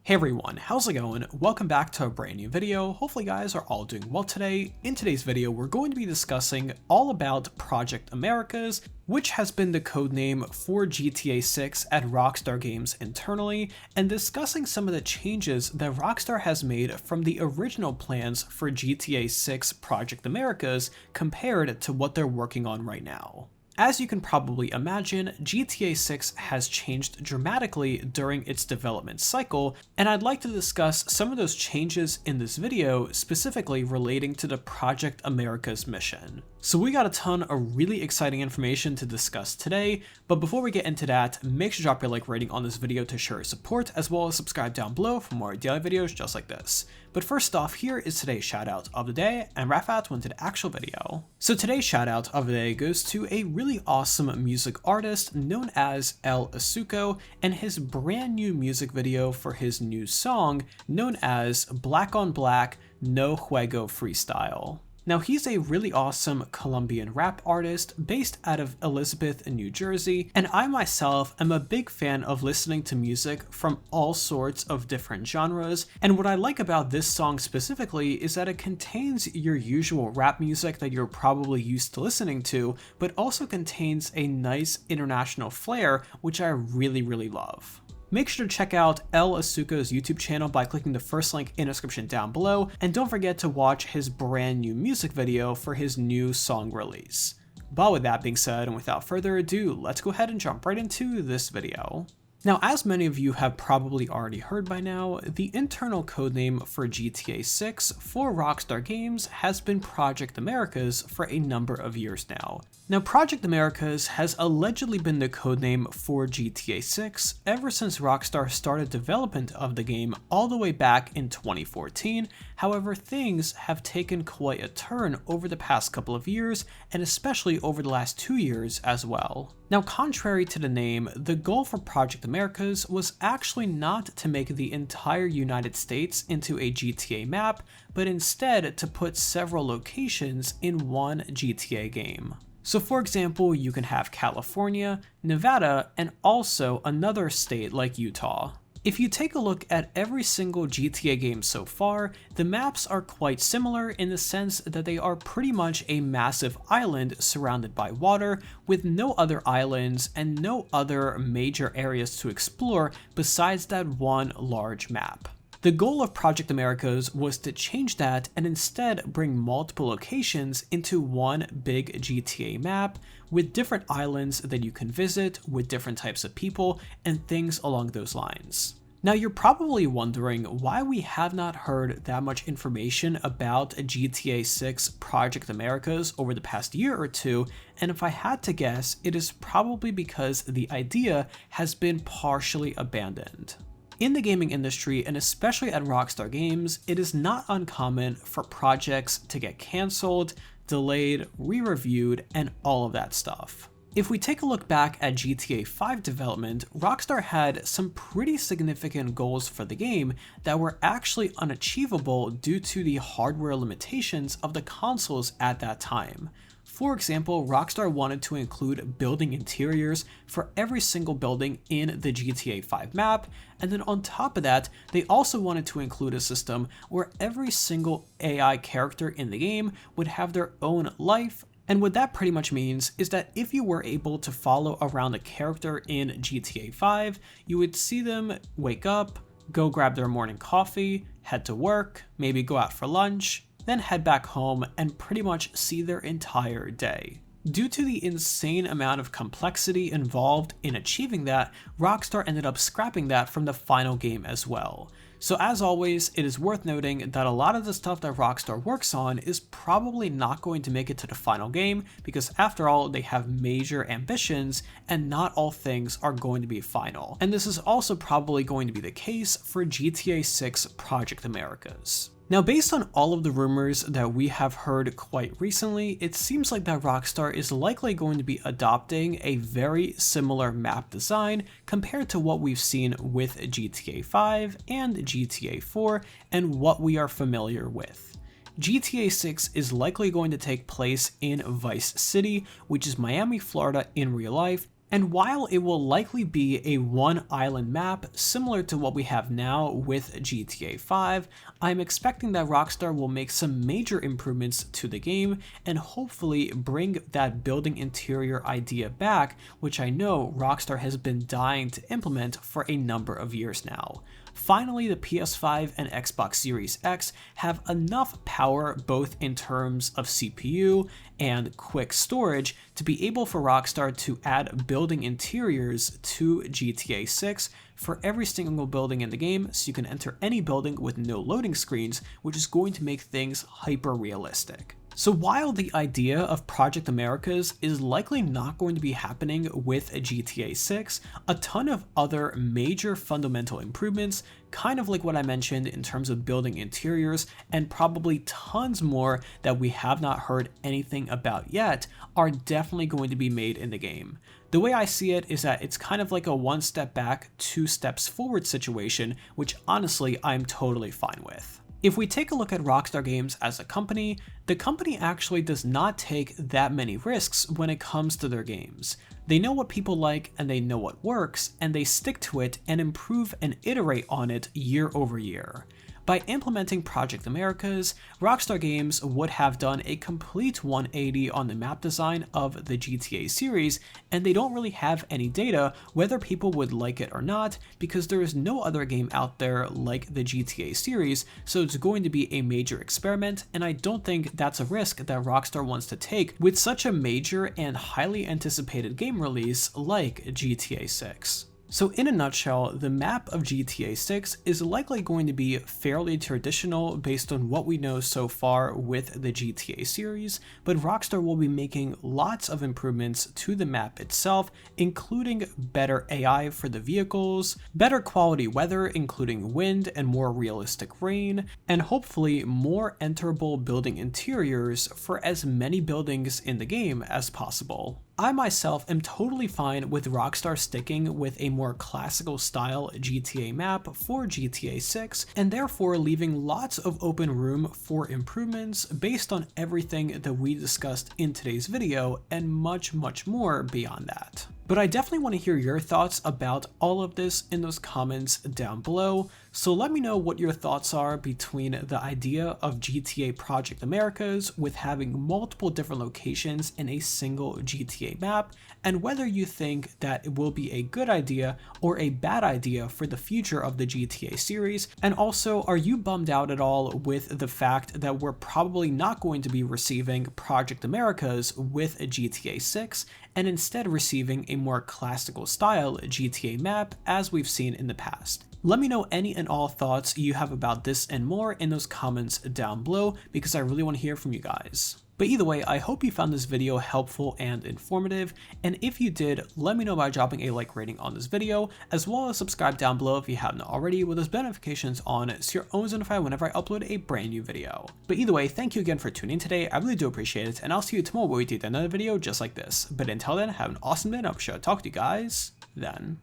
Hey everyone, how's it going? Welcome back to a brand new video. Hopefully you guys are all doing well today. In today's video, we're going to be discussing all about Project Americas, which has been the codename for GTA 6 at Rockstar Games internally, and discussing some of the changes that Rockstar has made from the original plans for GTA 6 Project Americas compared to what they're working on right now. As you can probably imagine, GTA 6 has changed dramatically during its development cycle, and I'd like to discuss some of those changes in this video, specifically relating to the Project Americas mission. So we got a ton of really exciting information to discuss today, but before we get into that, make sure to drop your like rating on this video to show your support, as well as subscribe down below for more daily videos just like this. But first off, here is today's shoutout of the day, and Rafat went to the actual video. So today's shoutout of the day goes to a really awesome music artist known as El Asuko and his brand new music video for his new song known as Black on Black No Juego Freestyle. Now he's a really awesome Colombian rap artist based out of Elizabeth, New Jersey, and I myself am a big fan of listening to music from all sorts of different genres, and what I like about this song specifically is that it contains your usual rap music that you're probably used to listening to, but also contains a nice international flair, which I really love. Make sure to check out El Asuko's YouTube channel by clicking the first link in the description down below, and don't forget to watch his brand new music video for his new song release. But with that being said, and without further ado, let's go ahead and jump right into this video. Now, as many of you have probably already heard by now, the internal codename for GTA 6 for Rockstar Games has been Project Americas for a number of years now. Now, Project Americas has allegedly been the codename for GTA 6 ever since Rockstar started development of the game all the way back in 2014. However, things have taken quite a turn over the past couple of years, and especially over the last 2 years as well. Now, contrary to the name, the goal for Project Americas was actually not to make the entire United States into a GTA map, but instead to put several locations in one GTA game. So for example, you can have California, Nevada, and also another state like Utah. If you take a look at every single GTA game so far, the maps are quite similar in the sense that they are pretty much a massive island surrounded by water, with no other islands and no other major areas to explore besides that one large map. The goal of Project Americas was to change that and instead bring multiple locations into one big GTA map with different islands that you can visit with different types of people and things along those lines. Now you're probably wondering why we have not heard that much information about GTA 6 Project Americas over the past year or two, and if I had to guess, it is probably because the idea has been partially abandoned. In the gaming industry, and especially at Rockstar Games, it is not uncommon for projects to get cancelled, delayed, re-reviewed, and all of that stuff. If we take a look back at GTA 5 development, Rockstar had some pretty significant goals for the game that were actually unachievable due to the hardware limitations of the consoles at that time. For example, Rockstar wanted to include building interiors for every single building in the GTA 5 map, and then on top of that, they also wanted to include a system where every single AI character in the game would have their own life. And what that pretty much means is that if you were able to follow around a character in GTA 5, you would see them wake up, go grab their morning coffee, head to work, maybe go out for lunch, then head back home and pretty much see their entire day. Due to the insane amount of complexity involved in achieving that, Rockstar ended up scrapping that from the final game as well. So as always, it is worth noting that a lot of the stuff that Rockstar works on is probably not going to make it to the final game, because after all, they have major ambitions and not all things are going to be final. And this is also probably going to be the case for GTA 6 Project Americas. Now, based on all of the rumors that we have heard quite recently, it seems like that Rockstar is likely going to be adopting a very similar map design compared to what we've seen with GTA 5 and GTA 4 and what we are familiar with. GTA 6 is likely going to take place in Vice City, which is Miami, Florida in real life, And while it will likely be a one island map similar to what we have now with GTA 5, I'm expecting that Rockstar will make some major improvements to the game and hopefully bring that building interior idea back, which I know Rockstar has been dying to implement for a number of years now. Finally, the PS5 and Xbox Series X have enough power both in terms of CPU and quick storage to be able for Rockstar to add building interiors to GTA 6 for every single building in the game, so you can enter any building with no loading screens, which is going to make things hyper realistic. So while the idea of Project Americas is likely not going to be happening with GTA 6, a ton of other major fundamental improvements, kind of like what I mentioned in terms of building interiors, and probably tons more that we have not heard anything about yet, are definitely going to be made in the game. The way I see it is that it's kind of like a one step back, two steps forward situation, which honestly I'm totally fine with. If we take a look at Rockstar Games as a company, the company actually does not take that many risks when it comes to their games. They know what people like and they know what works, and they stick to it and improve and iterate on it year over year. By implementing Project Americas, Rockstar Games would have done a complete 180 on the map design of the GTA series, and they don't really have any data whether people would like it or not, because there is no other game out there like the GTA series, so it's going to be a major experiment, and I don't think that's a risk that Rockstar wants to take with such a major and highly anticipated game release like GTA 6. So in a nutshell, the map of GTA 6 is likely going to be fairly traditional based on what we know so far with the GTA series, but Rockstar will be making lots of improvements to the map itself, including better AI for the vehicles, better quality weather including wind and more realistic rain, and hopefully more enterable building interiors for as many buildings in the game as possible. I myself am totally fine with Rockstar sticking with a more classical style GTA map for GTA 6, and therefore leaving lots of open room for improvements based on everything that we discussed in today's video and much more beyond that. But I definitely want to hear your thoughts about all of this in those comments down below, so let me know what your thoughts are between the idea of GTA Project Americas with having multiple different locations in a single GTA map, and whether you think that it will be a good idea or a bad idea for the future of the GTA series, and also are you bummed out at all with the fact that we're probably not going to be receiving Project Americas with a GTA 6, and instead receiving a more classical style GTA map as we've seen in the past. Let me know any and all thoughts you have about this and more in those comments down below, because I really want to hear from you guys. But either way, I hope you found this video helpful and informative, and if you did, let me know by dropping a like rating on this video, as well as subscribe down below if you haven't already with those notifications on so you're always notified whenever I upload a brand new video. But either way, thank you again for tuning in today, I really do appreciate it, and I'll see you tomorrow where we do another video just like this. But until then, have an awesome day, and I'm sure I'll talk to you guys then.